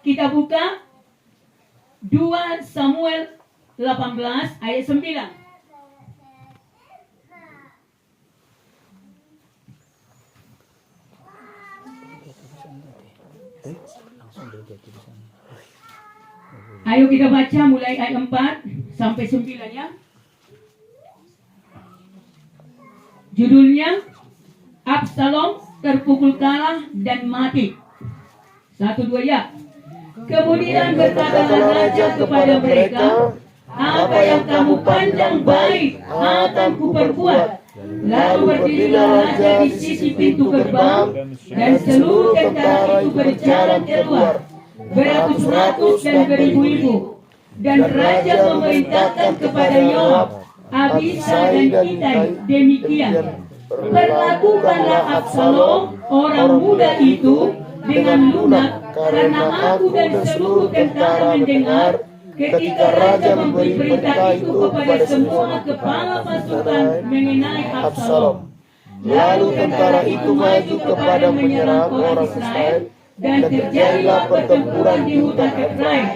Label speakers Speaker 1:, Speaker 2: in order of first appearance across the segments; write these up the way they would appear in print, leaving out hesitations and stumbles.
Speaker 1: Kita buka 2 Samuel 18 ayat 9. Ayo kita baca mulai ayat 4 sampai 9 ya. Judulnya Absalom terpukul kalah dan mati. 1, 2 ya. Kemudian berkatalah raja kepada mereka, apa yang kamu pandang baik akan kuperbuat. Lalu berdirilah raja di sisi pintu gerbang, dan seluruh tentara itu berjalan keluar, beratus-ratus dan beribu-ribu. Dan raja memerintahkan kepada Yoab, Abisai dan Itai demikian, perlakukanlah Absalom orang muda itu dengan lunak, karena aku dan seluruh tentara mendengar ketika raja memberi perintah itu kepada semua kepala pasukan mengenai Absalom. Lalu tentara itu maju kepada menyerang orang Israel, dan terjadilah pertempuran di hutan Efraim.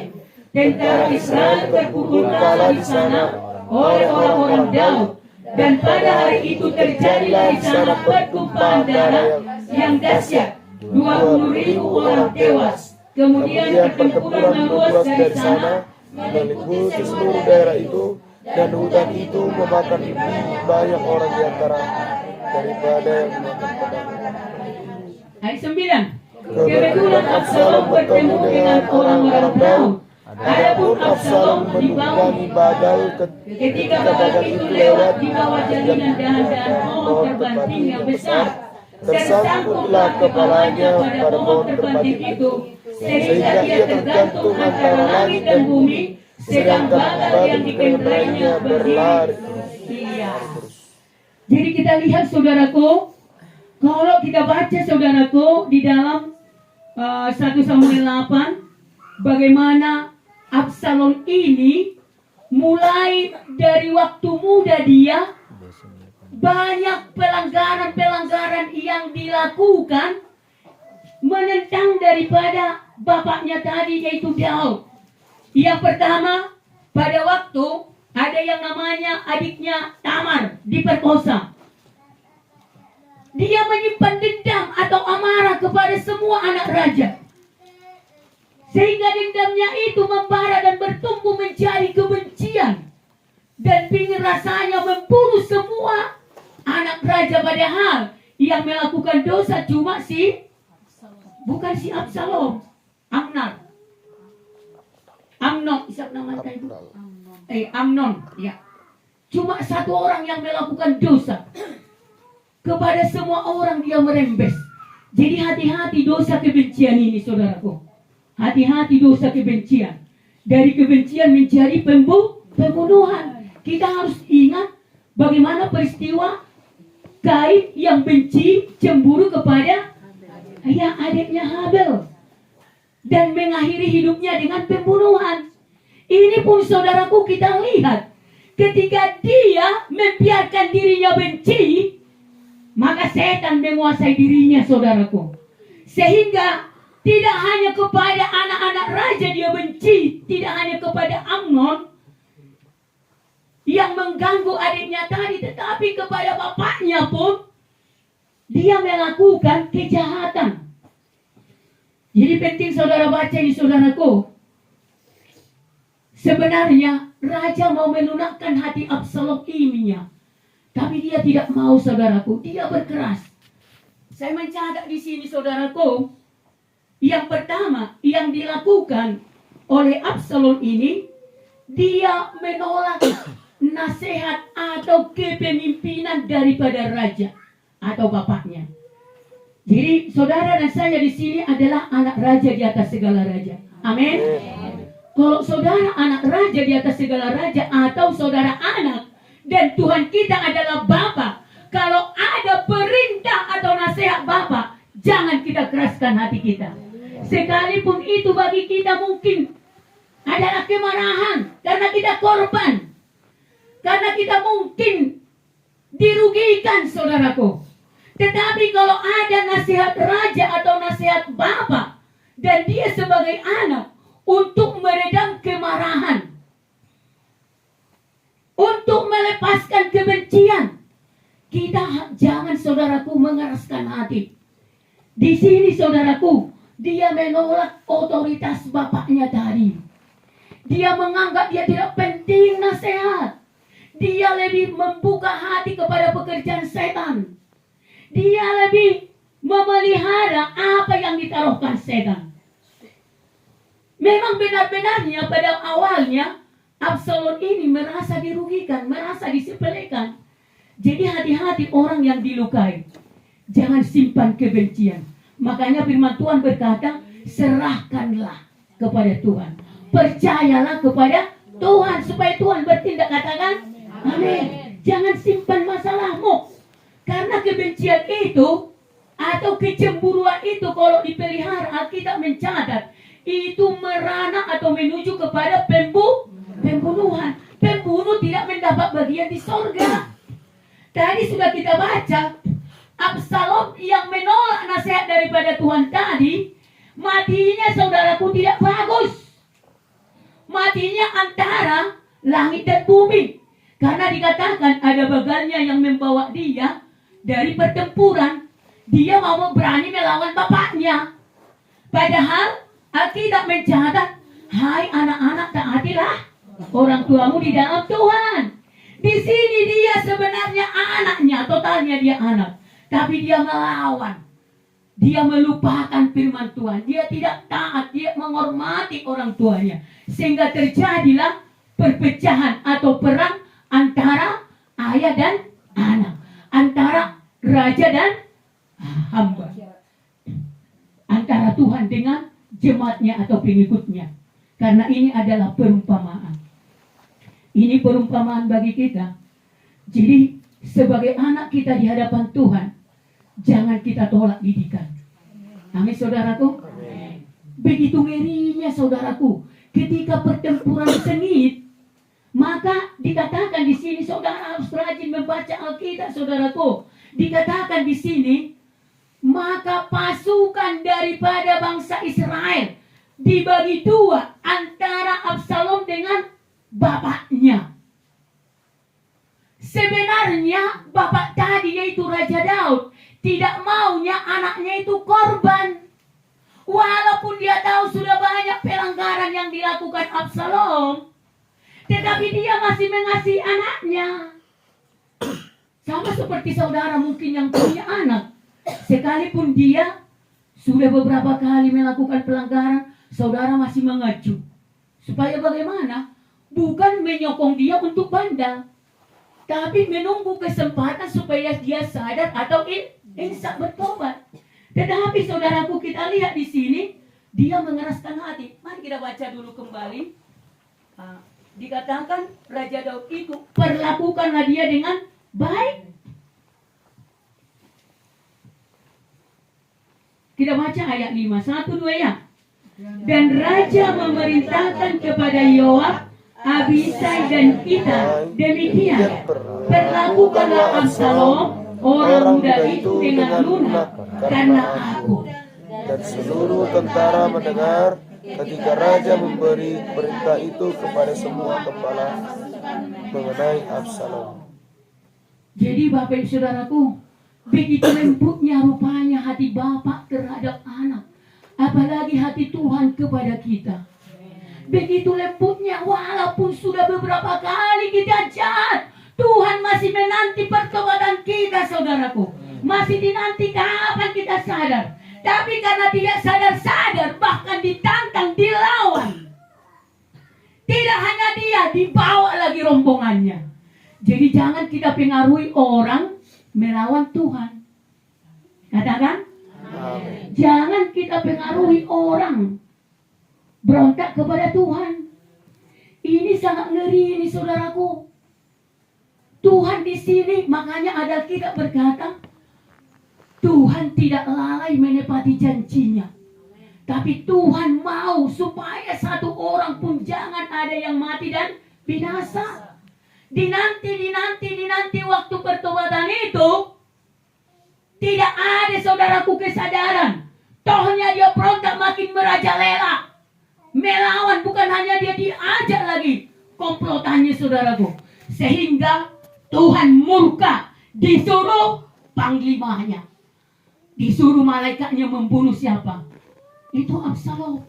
Speaker 1: Tentara Israel terpukul kalah di sana oleh orang-orang Daud, dan pada hari itu terjadilah di sana pertumpahan darah yang dahsyat, 20.000 orang tewas. Kemudian pertempuran meluas dari sana meliputi seluruh daerah itu, dan hutan itu memakan lebih banyak orang di antara daripada yang memakan pedang. Ayat 9. Kebetulan Absalom bertemu dengan orang-orang Daud. Adapun Absalom dibangun badal ketika badal itu lewat di bawah jalinan dahan-dahan pohon terbanting yang besar, tersangkutlah kepalanya pada pohon terbanting itu, sehingga ia tergantung antara langit dan bumi, sedang badal yang dikendarainya berlari. Iya. Jadi kita lihat saudaraku, kalau kita baca saudaraku di dalam 1 Samuel 8, bagaimana Absalom ini mulai dari waktu muda dia banyak pelanggaran-pelanggaran yang dilakukan menentang daripada bapaknya tadi, yaitu Daud. Yang pertama, pada waktu ada yang namanya adiknya Tamar diperkosa. Dia menyimpan dendam atau amarah kepada semua anak raja, sehingga dendamnya itu membara dan bertumbuh menjadi kebencian, dan ingin rasanya membunuh semua anak raja. Padahal yang melakukan dosa cuma bukan si Absalom, Amnon, siapa namanya itu? Amnon, ya. Cuma satu orang yang melakukan dosa. Kepada semua orang dia merembes. Jadi hati-hati dosa kebencian ini, saudaraku. Hati-hati dosa kebencian. Dari kebencian menjadi pembunuhan. Kita harus ingat bagaimana peristiwa Kain yang benci, cemburu kepada adiknya Habel, dan mengakhiri hidupnya dengan pembunuhan. Ini pun saudaraku kita lihat, ketika dia membiarkan dirinya benci, maka setan menguasai dirinya, saudaraku. Sehingga tidak hanya kepada anak-anak raja dia benci, tidak hanya kepada Amnon yang mengganggu adiknya tadi, tetapi kepada bapaknya pun dia melakukan kejahatan. Jadi penting saudara baca ini, saudaraku. Sebenarnya raja mau melunakkan hati Absalom ininya, tapi dia tidak mau, saudaraku. Dia berkeras. Saya mencatat di sini, saudaraku. Yang pertama yang dilakukan oleh Absalom ini, dia menolak nasihat atau kepemimpinan daripada raja atau bapaknya. Jadi saudara dan saya di sini adalah anak raja di atas segala raja. Amin. Kalau saudara anak raja di atas segala raja, atau saudara anak dan Tuhan kita adalah Bapa, kalau ada perintah atau nasihat Bapa, jangan kita keraskan hati kita. Sekalipun itu bagi kita mungkin adalah kemarahan karena kita korban, karena kita mungkin dirugikan, saudaraku. Tetapi kalau ada nasihat raja atau nasihat Bapa, dan dia sebagai anak untuk meredam kemarahan, untuk melepaskan kebencian. Kita jangan, saudaraku, mengeraskan hati. Di sini, saudaraku, dia menolak otoritas bapaknya tadi. Dia menganggap dia tidak penting nasihat. Dia lebih membuka hati kepada pekerjaan setan. Dia lebih memelihara apa yang ditaruhkan setan. Memang benar-benarnya pada awalnya Absalom ini merasa dirugikan, merasa disepelekan. Jadi hati-hati orang yang dilukai. Jangan simpan kebencian. Makanya firman Tuhan berkata, serahkanlah kepada Tuhan. Percayalah kepada Tuhan supaya Tuhan bertindak. Katakan amin. Jangan simpan masalahmu. Karena kebencian itu atau kecemburuan itu kalau dipelihara, Alkitab mencatat, itu merana atau menuju kepada pembunuhan. Pembunuh tidak mendapat bagian di sorga. Tadi sudah kita baca, Absalom yang menolak nasihat daripada Tuhan tadi, matinya, saudaraku, tidak bagus. Matinya antara langit dan bumi. Karena dikatakan ada bagalnya yang membawa dia dari pertempuran. Dia mau berani melawan bapaknya. Padahal Alkitab mencatat, hai anak-anak, taatilah orang tuamu di dalam Tuhan. Di sini dia sebenarnya anaknya, totalnya dia anak. Tapi dia melawan. Dia melupakan firman Tuhan. Dia tidak taat, dia menghormati orang tuanya. Sehingga terjadilah perpecahan atau perang antara ayah dan anak. Antara raja dan hamba. Antara Tuhan dengan jemaatnya atau pengikutnya. Karena ini adalah perumpamaan. Ini perumpamaan bagi kita. Jadi sebagai anak kita di hadapan Tuhan, jangan kita tolak didikan. Amin, saudaraku. Amin. Begitu ngerinya, saudaraku, ketika pertempuran sengit, maka dikatakan di sini, saudara harus rajin membaca Alkitab, saudaraku. Dikatakan di sini, maka pasukan daripada bangsa Israel dibagi dua antara Absalom dengan bapaknya. Sebenarnya bapak tadi, yaitu Raja Daud, tidak maunya anaknya itu korban. Walaupun dia tahu sudah banyak pelanggaran yang dilakukan Absalom, tetapi dia masih mengasihi anaknya. Sama seperti saudara mungkin yang punya anak. Sekalipun dia sudah beberapa kali melakukan pelanggaran, saudara masih mengacu. Supaya bagaimana? Bukan menyokong dia untuk bandel, tapi menunggu kesempatan supaya dia sadar atau insaf bertobat. Tetapi saudaraku, kita lihat di sini, dia mengeraskan hati. Mari kita baca dulu kembali. Dikatakan Raja Daud itu, perlakukanlah dia dengan baik. Kita baca ayat 5, 1, 2 ya. Dan Raja memerintahkan kepada Yoab, Abisai dan kita, demikian, perlakukanlah Absalom, orang muda itu dengan lunak karena aku.
Speaker 2: Dan seluruh tentara mendengar ketika Raja memberi perintah itu kepada semua kepala mengenai Absalom.
Speaker 1: Jadi Bapak Ibu Saudaraku, begitu lembutnya rupanya hati Bapak terhadap anak, apalagi hati Tuhan kepada kita. Begitu lembutnya, walaupun sudah beberapa kali kita jahat, Tuhan masih menanti pertobatan kita, saudaraku. Masih dinanti kapan kita sadar. Tapi karena tidak sadar-sadar, bahkan ditantang, dilawan. Tidak hanya dia, dibawa lagi rombongannya. Jadi jangan kita pengaruhi orang melawan Tuhan. Katakan?
Speaker 2: Amin.
Speaker 1: Jangan kita pengaruhi orang berontak kepada Tuhan. Ini sangat ngeri ini, saudaraku. Tuhan di sini, makanya ada kita berkata, Tuhan tidak lalai menepati janjinya. Tapi Tuhan mau supaya satu orang pun jangan ada yang mati dan binasa. Dinanti waktu pertobatan itu, tidak ada, saudaraku, kesadaran. Tohnya dia berontak makin merajalela, melawan lagi komplotannya saudaraku. Sehingga Tuhan murka, disuruh panglimanya, disuruh malaikatnya membunuh siapa? Itu Absalom.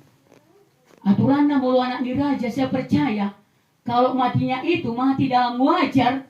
Speaker 1: Aturan mulu anak diraja, saya percaya kalau matinya itu mati dalam wajar,